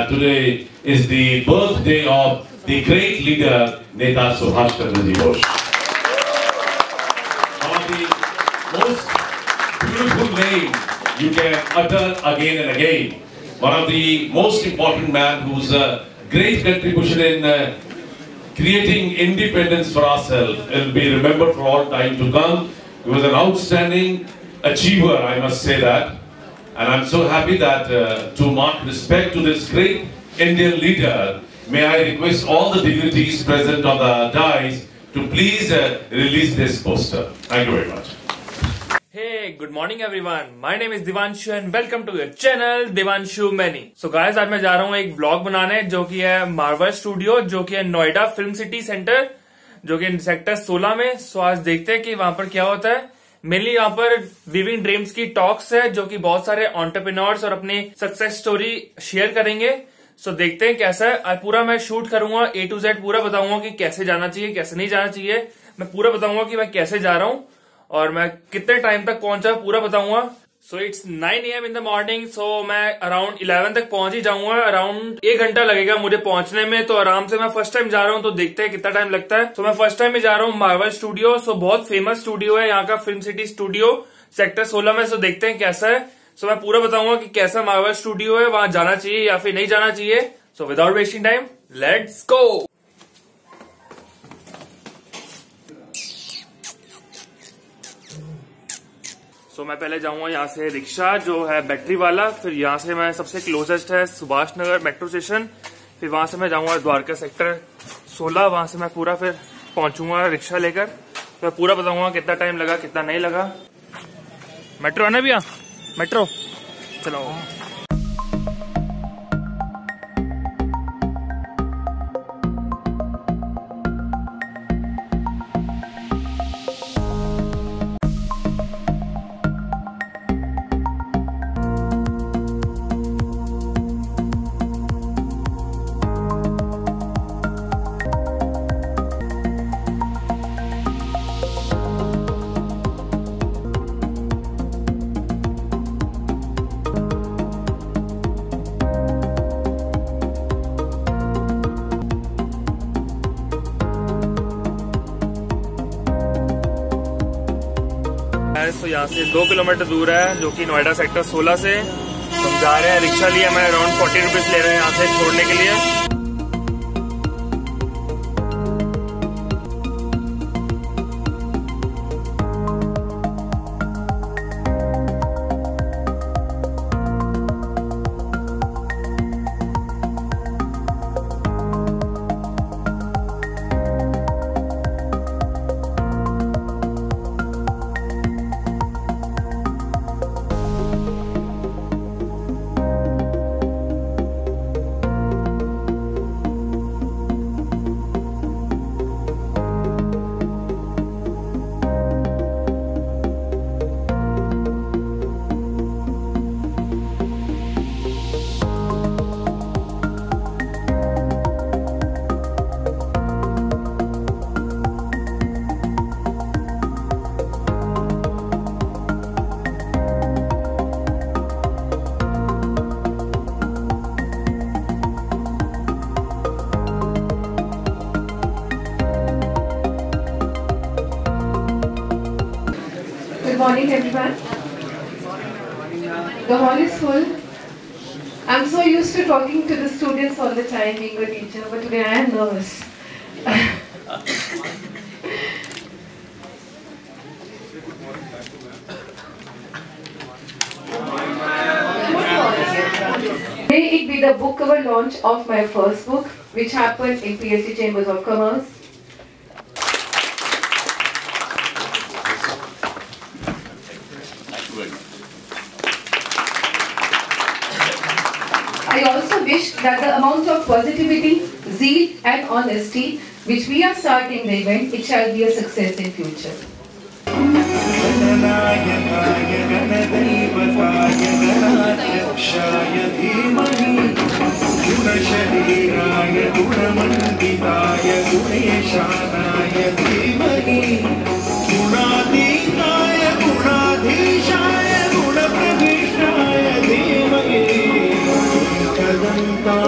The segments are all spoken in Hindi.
Today is the birthday of the great leader Neta Subhash Chandra Bose. One of the most beautiful names you can utter again and again. One of the most important man whose great contribution in creating independence for ourselves will be remembered for all time to come. He was an outstanding achiever, I must say that. And I'm so happy that to mark respect to this great Indian leader, may I request all the dignitaries present on the dais to please release this poster. Thank you very much. Hey, good morning everyone. My name is Devanshu and welcome to your channel Devanshu Many. So guys, आज मैं जा रहा हूँ एक व्लॉग बनाने जो कि है मार्वल स्टूडियो, जो कि है नोएडा फिल्म सिटी सेंटर, जो कि सेक्टर 16 में। सो आज देखते हैं कि वहां पर क्या होता है। मेनली यहाँ पर विविंग ड्रीम्स की टॉक्स है, जो कि बहुत सारे एंटरप्रेन्योर्स और अपनी सक्सेस स्टोरी शेयर करेंगे। सो देखते हैं कैसा है। आज पूरा मैं शूट करूंगा, A to Z पूरा बताऊंगा कि कैसे जाना चाहिए, कैसे नहीं जाना चाहिए। मैं पूरा बताऊंगा कि मैं कैसे जा रहा हूँ और मैं कितने टाइम तक पहुंचा, पूरा बताऊंगा। So it's 9 AM in the morning. So मैं अराउंड 11 तक पहुंच ही जाऊंगा। अराउंड 1 घंटा लगेगा मुझे पहुंचने में, तो आराम से। मैं फर्स्ट टाइम जा रहा हूं, तो देखते हैं कितना टाइम लगता है। सो मैं फर्स्ट टाइम में जा रहा हूं मार्वल स्टूडियो। सो बहुत फेमस स्टूडियो है यहाँ का, फिल्म सिटी स्टूडियो सेक्टर 16 में। सो देखते हैं कैसा है। सो मैं पूरा बताऊंगा कि कैसा मार्वल स्टूडियो है, वहां जाना चाहिए या फिर नहीं जाना चाहिए। So without wasting time, let's go. तो मैं पहले जाऊंगा यहाँ से रिक्शा जो है बैटरी वाला, फिर यहाँ से मैं सबसे क्लोजेस्ट है सुभाष नगर मेट्रो स्टेशन, फिर वहां से मैं जाऊंगा द्वारका सेक्टर 16। वहां से मैं पूरा फिर पहुंचूंगा रिक्शा लेकर। तो मैं पूरा बताऊंगा कितना टाइम लगा, कितना नहीं लगा। मेट्रो है ना भैया, मेट्रो चलो। तो यहाँ से 2 किलोमीटर दूर है, जो कि नोएडा सेक्टर 16 से। हम जा रहे हैं, रिक्शा लिया मैं, अराउंड 40 रुपीज ले रहे हैं यहाँ से छोड़ने के लिए। Good morning everyone. The hall is full. I'm so used to talking to the students all the time, being a teacher, but today I am nervous. May it be the book cover launch of my first book, which happened in PSC Chambers of Commerce. I also wish that the amount of positivity, zeal and honesty which we are starting the event, it shall be a success in future.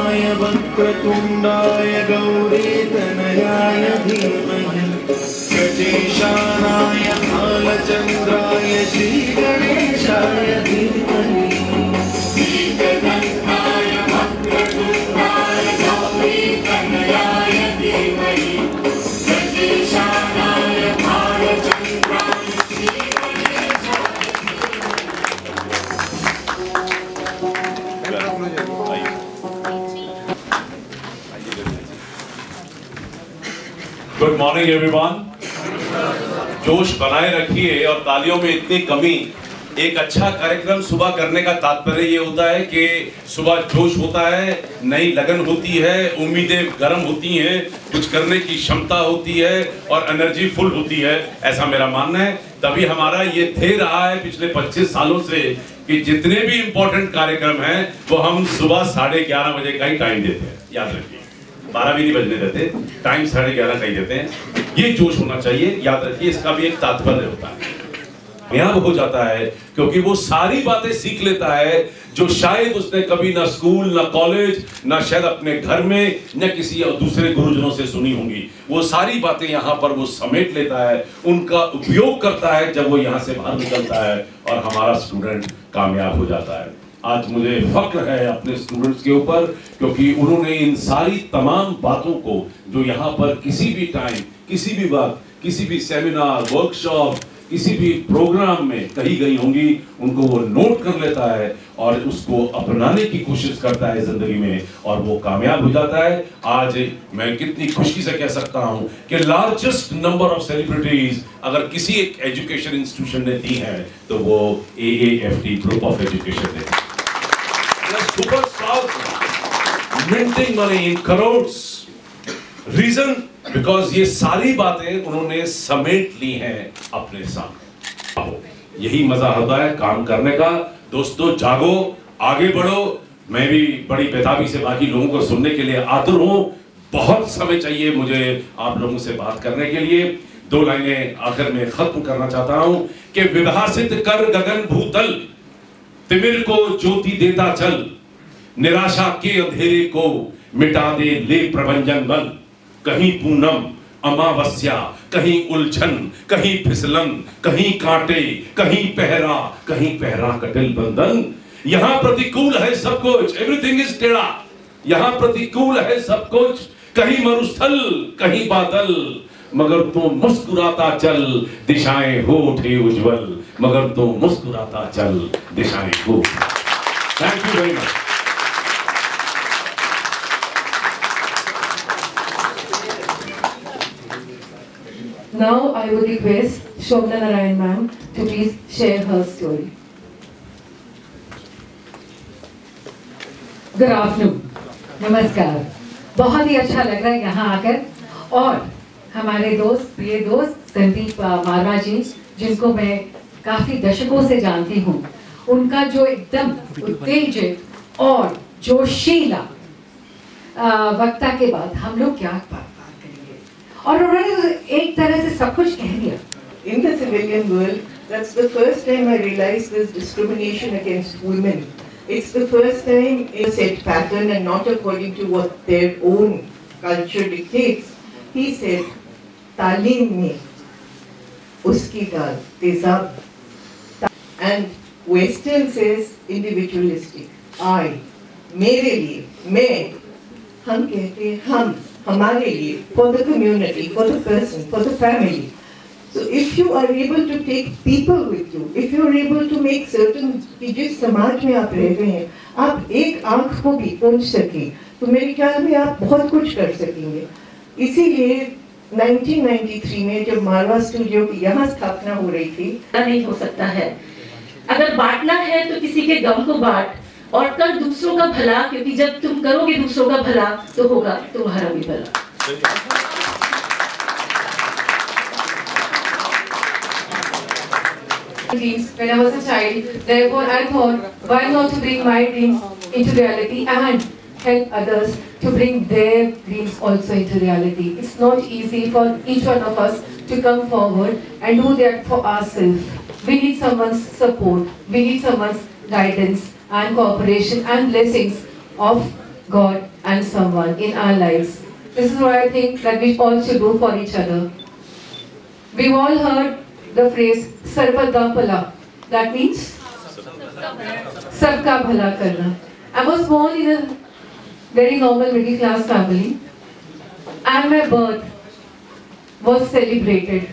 गजाननाय वक्रतुण्डाय गौरीतनयाय धीमहि गजेशानाय भालचन्द्राय श्रीगणेशाय धीमहि श्रीगणेशाय वक्रतुण्डाय गौरीतनयाय धीमहि गजेशानाय भालचन्द्राय गुड मॉर्निंग एवरीवन। जोश बनाए रखिए और तालियों में इतनी कमी। एक अच्छा कार्यक्रम सुबह करने का तात्पर्य ये होता है कि सुबह जोश होता है, नई लगन होती है, उम्मीदें गर्म होती हैं, कुछ करने की क्षमता होती है और एनर्जी फुल होती है, ऐसा मेरा मानना है। तभी हमारा ये ध्येय रहा है पिछले 25 सालों से कि जितने भी इम्पोर्टेंट कार्यक्रम हैं वो हम सुबह 11:30 बजे का ही टाइम देते हैं। याद रखिए, 12 भी नहीं बजने देते, टाइम 11:30 का ही देते हैं। ये जोश होना चाहिए, याद रखिए। इसका भी एक तात्पर्य होता है, कामयाब हो जाता है क्योंकि वो सारी बातें सीख लेता है जो शायद उसने कभी ना स्कूल, ना कॉलेज, ना शायद अपने घर में, न किसी दूसरे गुरुजनों से सुनी होंगी। वो सारी बातें यहाँ पर वो समेट लेता है, उनका उपयोग करता है जब वो यहाँ से बाहर निकलता है और हमारा स्टूडेंट कामयाब हो जाता है। आज मुझे फक्र है अपने स्टूडेंट्स के ऊपर क्योंकि उन्होंने इन सारी तमाम बातों को जो यहाँ पर किसी भी टाइम, किसी भी वक्त, किसी भी सेमिनार, वर्कशॉप, किसी भी प्रोग्राम में कही गई होंगी, उनको वो नोट कर लेता है और उसको अपनाने की कोशिश करता है जिंदगी में और वो कामयाब हो जाता है। आज मैं कितनी खुशी से कह सकता हूं कि लार्जेस्ट नंबर ऑफ सेलिब्रिटीज अगर किसी एक एजुकेशन इंस्टीट्यूशन ने दी है तो वो AAFT ग्रुप ऑफ एजुकेशन ने। Superstars minting money in crores. Reason because ये सारी बातें उन्होंने समेट ली हैं अपने साथ। यही मजा होता है काम करने का। दोस्तों जागो, आगे बढ़ो। मैं भी बड़ी बेताबी से बाकी लोगों को सुनने के लिए आतुर हूं। बहुत समय चाहिए मुझे आप लोगों से बात करने के लिए। 2 लाइनें आखिर में खत्म करना चाहता हूं कि विभासित कर गगन भूतल, तिमिर को ज्योति देता चल, निराशा के अंधेरे को मिटा दे ले प्रभंजन बल। कहीं पूनम अमावस्या, कहीं उलझन, कहीं फिसलन, कहीं कांटे, कहीं पहरा कटिल बंधन। यहां प्रतिकूल है सब कुछ, एवरीथिंग इज टेढ़ा। यहां प्रतिकूल है सब कुछ, कहीं मरुस्थल, कहीं बादल, मगर तू मुस्कुराता चल, दिशाएं हो उठे उज्जवल। मगर तू मुस्कुराता चल, दिशाएं हो। Thank you very much. Now I would request Shobna Narayan ma'am to please share her story. Good afternoon. नमस्कार। बहुत ही अच्छा लग रहा है यहाँ आकर और हमारे दोस्त, प्रिय दोस्त संदीप मारवा जी, जिनको मैं काफी दशकों से जानती हूँ, उनका जो एकदम उत्तेजित और जोशीला वक्ता के बाद हम लोग क्या बात करेंगे, और उन्होंने एक तरह से सब कुछ कह दिया। In the civilian world, that's the first time I realized this discrimination against women. It's the first time in a set pattern and not according to what their own culture dictates. He said, "Talim mein uski daal tezab," and Western says individualistic. I, मेरे लिए, मैं, हम कहते हैं हम, हमारे लिए, for the community, for the person, for the family. So if you are able to take people with you, if you are able to make certain कि जिस समाज में आप रह रहे हैं, आप एक आंख को भी पहुंच सके, तो मेरे ख्याल में आप बहुत कुछ कर सकेंगे। इसीलिए 1993 में जब मारवा स्टूडियो की यहाँ स्थापना हो रही थी, नहीं हो सकता है। अगर बांटना है तो किसी के गम को बांट और कर दूसरों का भला, क्योंकि जब तुम करोगे दूसरों का भला तो होगा तुम्हारा भी भला। When I was a child, therefore I thought, why not to bring my dreams into reality and help others to bring their dreams also into reality. It's not easy for each one of us to come forward and do that for ourselves. We need someone's support, we need someone's guidance and cooperation and blessings of God and someone in our lives. This is what I think that we all should do for each other. We've all heard the phrase "Sarbat ka bhala." That means Sabka bhala karna. I was born in a very normal middle class family, and my birth was celebrated.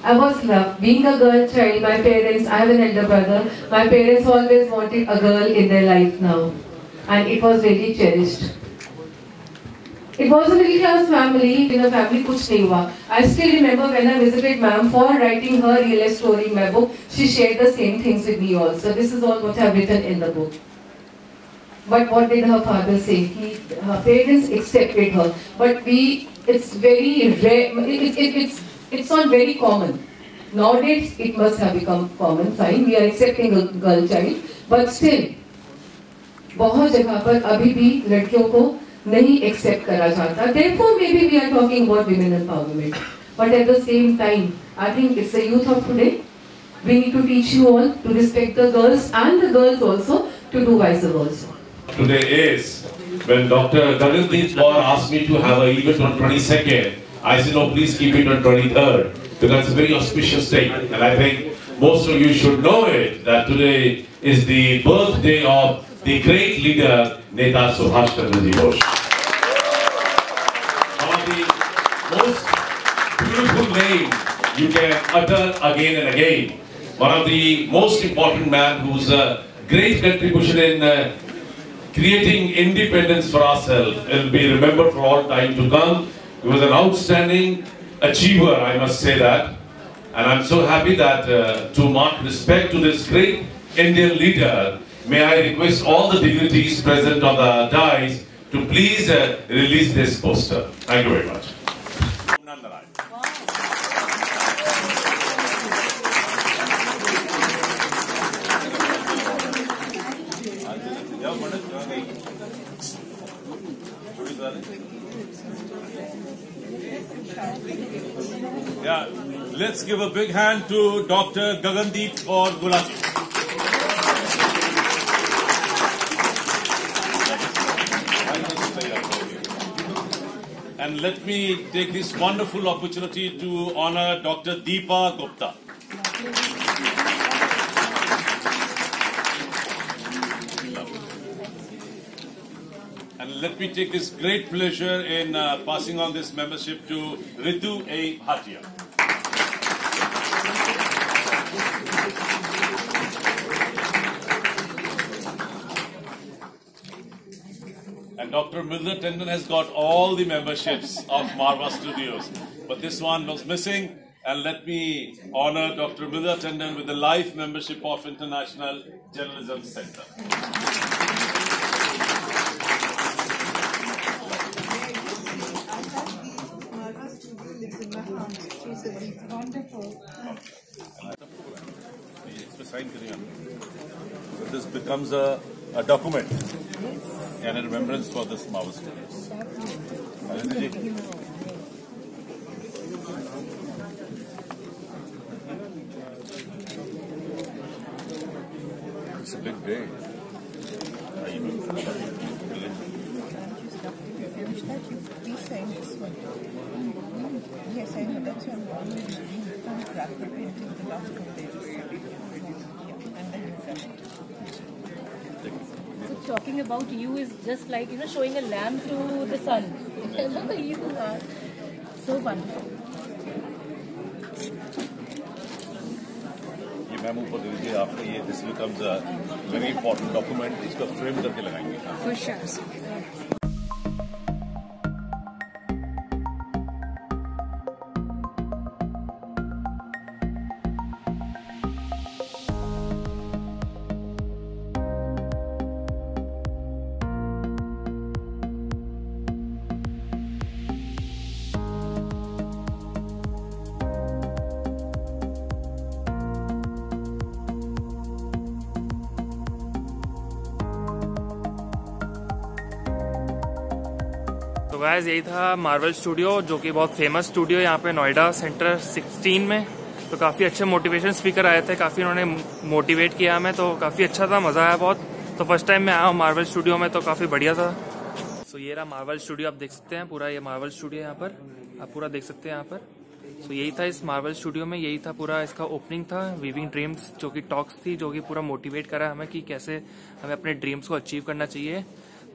I was loved. Being a girl child, my parents, I have an elder brother, my parents always wanted a girl in their life now, and it was really cherished. It was a middle class family. In a family kuch nahi hua. I still remember when I visited ma'am for writing her real life story in my book, she shared the same things with me also. This is all what I have written in the book. But what did her father say? Her parents accepted her, but it's very rare. It's not very common. Nowadays, it must have become common. Fine, we are accepting a girl child, but still, बहुत जगह पर अभी भी लड़कियों को नहीं accept करा जाता. Therefore, maybe we are talking about women empowerment. But at the same time, I think it's the youth of today. We need to teach you all to respect the girls and the girls also to do vice versa. Today is when Dr. Gagandeep Kaur asked me to have an event on 22nd. I said, no, please keep it on 23rd because it's a very auspicious day. And I think most of you should know it, that today is the birthday of the great leader, Neta Subhash Chandra Bose. One of the most beautiful names you can utter again and again. One of the most important man who's a great contribution in creating independence for ourselves and be remembered for all time to come. He was an outstanding achiever, I must say that. And I'm so happy that to mark respect to this great Indian leader, may I request all the dignitaries present on the dais to please release this poster. Thank you very much. Yeah, let's give a big hand to Dr. Gagandeep Kaur Gulati. And let me take this wonderful opportunity to honor Dr. Deepa Gupta. And let me take this great pleasure in passing on this membership to Ritu A. Bhatia. And Dr. Mridula Tandon has got all the memberships of Marva Studios, but this one was missing. And let me honor Dr. Mridula Tandon with the life membership of International Journalism Center. So this becomes a document and a remembrance for this Marva Studios. It's a big day. Yes, I know. That's why I'm always wrap the painting the last 2 days. And then you finish. So talking about you is just like, showing a lamp to the sun. You are so wonderful. ये मैम ऊपर दे दीजिए आपको ये this becomes a very important document. इसको frame करके लगाएंगे. For sure. तो गाइस यही था मार्वल स्टूडियो, जो कि बहुत फेमस स्टूडियो यहाँ पे नोएडा सेक्टर 16 में। तो काफ़ी अच्छे मोटिवेशन स्पीकर आए थे, काफ़ी उन्होंने मोटिवेट किया हमें, तो काफ़ी अच्छा था, मज़ा आया बहुत। तो फर्स्ट टाइम मैं आया हूँ मार्वल स्टूडियो में, तो काफ़ी बढ़िया था। सो ये रहा मार्वल स्टूडियो, आप देख सकते हैं पूरा, ये मार्वल स्टूडियो यहाँ पर आप पूरा देख सकते हैं यहाँ पर। सो यही था इस मार्वल स्टूडियो में, यही था पूरा इसका ओपनिंग था, वीविंग ड्रीम्स, जो कि टॉक्स थी, जो कि पूरा मोटिवेट करा हमें कि कैसे हमें अपने ड्रीम्स को अचीव करना चाहिए।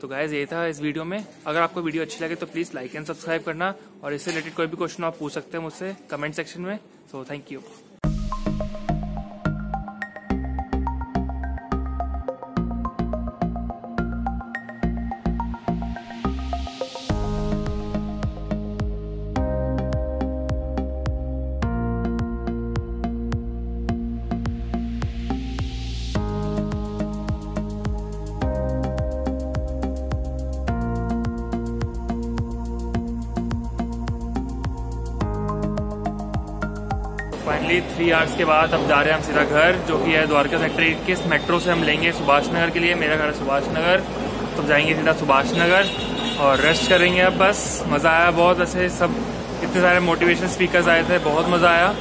तो गाइज यही था इस वीडियो में। अगर आपको वीडियो अच्छी लगे तो प्लीज लाइक एंड सब्सक्राइब करना, और इससे रिलेटेड कोई भी क्वेश्चन आप पूछ सकते हैं मुझसे कमेंट सेक्शन में। So thank you. Finally 3 hours के बाद अब जा रहे हैं हम सीधा घर, जो कि है द्वारका सेक्टर 8 के। इस मेट्रो से हम लेंगे सुभाष नगर के लिए, मेरा घर है सुभाष नगर, तो जाएंगे सीधा सुभाष नगर और रेस्ट करेंगे। अब बस मज़ा आया बहुत, ऐसे सब इतने सारे मोटिवेशनल स्पीकर्स आए थे, बहुत मज़ा आया।